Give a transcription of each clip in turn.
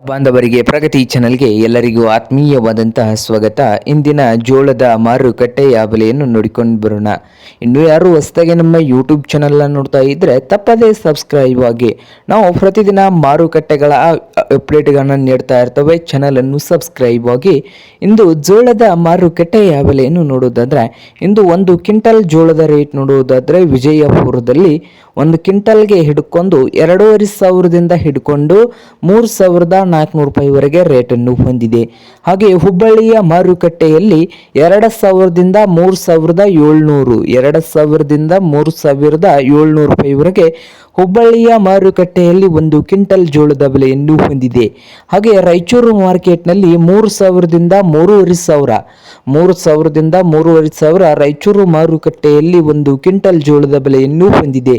ಬಾಂಧವರಿಗೆ ಪ್ರಗತಿ ಚಾನೆಲ್ಗೆ ಎಲ್ಲರಿಗೂ ಆತ್ಮೀಯವಾದಂತಹ ಸ್ವಾಗತ. ಇಂದಿನ ಜೋಳದ ಮಾರುಕಟ್ಟೆಯ ಬೆಲೆಯನ್ನು ನೋಡಿಕೊಂಡು ಬರೋಣ. ಇನ್ನು ಯಾರು ಹೊಸದಾಗಿ ನಮ್ಮ ಯೂಟ್ಯೂಬ್ ಚಾನೆಲ್ ನೋಡ್ತಾ ಇದ್ರೆ ತಪ್ಪದೇ ಸಬ್ಸ್ಕ್ರೈಬ್ ಆಗಿ. ನಾವು ಪ್ರತಿದಿನ ಮಾರುಕಟ್ಟೆಗಳ ಅಪ್ಡೇಟ್ಗಳನ್ನು ನೀಡ್ತಾ ಇರ್ತವೆ. ಚಾನೆಲ್ ಅನ್ನು ಸಬ್ಸ್ಕ್ರೈಬ್ ಆಗಿ. ಇಂದು ಜೋಳದ ಮಾರುಕಟ್ಟೆಯ ಬೆಲೆಯನ್ನು ನೋಡೋದಾದ್ರೆ, ಇಂದು ಒಂದು ಕ್ವಿಂಟಲ್ ಜೋಳದ ರೇಟ್ ನೋಡುವುದಾದ್ರೆ ವಿಜಯಪುರದಲ್ಲಿ ಒಂದು ಕ್ವಿಂಟಲ್ಗೆ ಹಿಡ್ಕೊಂಡು 2,500ದಿಂದ ಹಿಡ್ಕೊಂಡು 3,400 ರೂಪಾಯಿವರೆಗೆ ರೇಟನ್ನು ಹೊಂದಿದೆ. ಹಾಗೆ ಹುಬ್ಬಳ್ಳಿಯ ಮಾರುಕಟ್ಟೆಯಲ್ಲಿ 2,000ದಿಂದ 3,700, 2,000ದಿಂದ 3,700 ರೂಪಾಯಿವರೆಗೆ ಹುಬ್ಬಳ್ಳಿಯ ಮಾರುಕಟ್ಟೆಯಲ್ಲಿ ಒಂದು ಕ್ವಿಂಟಲ್ ಜೋಳದ ಬೆಲೆಯನ್ನು ಹೊಂದಿದೆ. ಹಾಗೆ ರಾಯಚೂರು ಮಾರ್ಕೆಟ್ನಲ್ಲಿ 3,000ದಿಂದ 3,500, 3,000ದಿಂದ 3,500 ರಾಯಚೂರು ಮಾರುಕಟ್ಟೆಯಲ್ಲಿ ಒಂದು ಕ್ವಿಂಟಲ್ ಜೋಳದ ಬೆಲೆಯನ್ನು ಹೊಂದಿದೆ.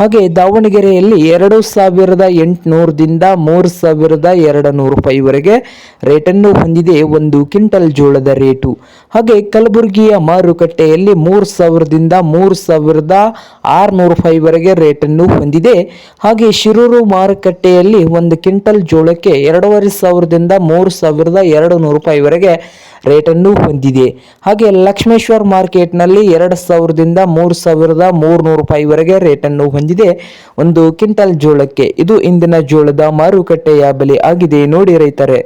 ಹಾಗೆ ದಾವಣಗೆರೆಯಲ್ಲಿ 2,800ದಿಂದ 3,200 ರೂಪಾಯಿವರೆಗೆ ರೇಟನ್ನು ಹೊಂದಿದೆ ಒಂದು ಕ್ವಿಂಟಲ್ ಜೋಳದ ರೇಟು. ಹಾಗೆ ಕಲಬುರಗಿಯ ಮಾರುಕಟ್ಟೆಯಲ್ಲಿ 3,000ದಿಂದ 3,600 ರೂಪಾಯಿವರೆಗೆ ರೇಟನ್ನು ಹೊಂದಿದೆ. ಹಾಗೆ ಶಿರೂರು ಮಾರುಕಟ್ಟೆಯಲ್ಲಿ ಒಂದು ಕ್ವಿಂಟಲ್ ಜೋಳಕ್ಕೆ 2,500ದಿಂದ 3,200 ರೂಪಾಯಿವರೆಗೆ ರೇಟನ್ನು ಹೊಂದಿದೆ. ಹಾಗೆ ಲಕ್ಷ್ಮೇಶ್ವರ ಮಾರ್ಕೆಟ್ನಲ್ಲಿ 2,000ದಿಂದ 3,300 ರೂಪಾಯಿವರೆಗೆ ರೇಟನ್ನು ಹೊಂದಿದೆ ಒಂದು ಕ್ವಿಂಟಲ್ ಜೋಳಕ್ಕೆ. ಇದು ಇಂದಿನ ಜೋಳದ ಮಾರುಕಟ್ಟೆಯ ಬೆಲೆ ಆಗಿದೆ ನೋಡಿ ರೈತರೇ.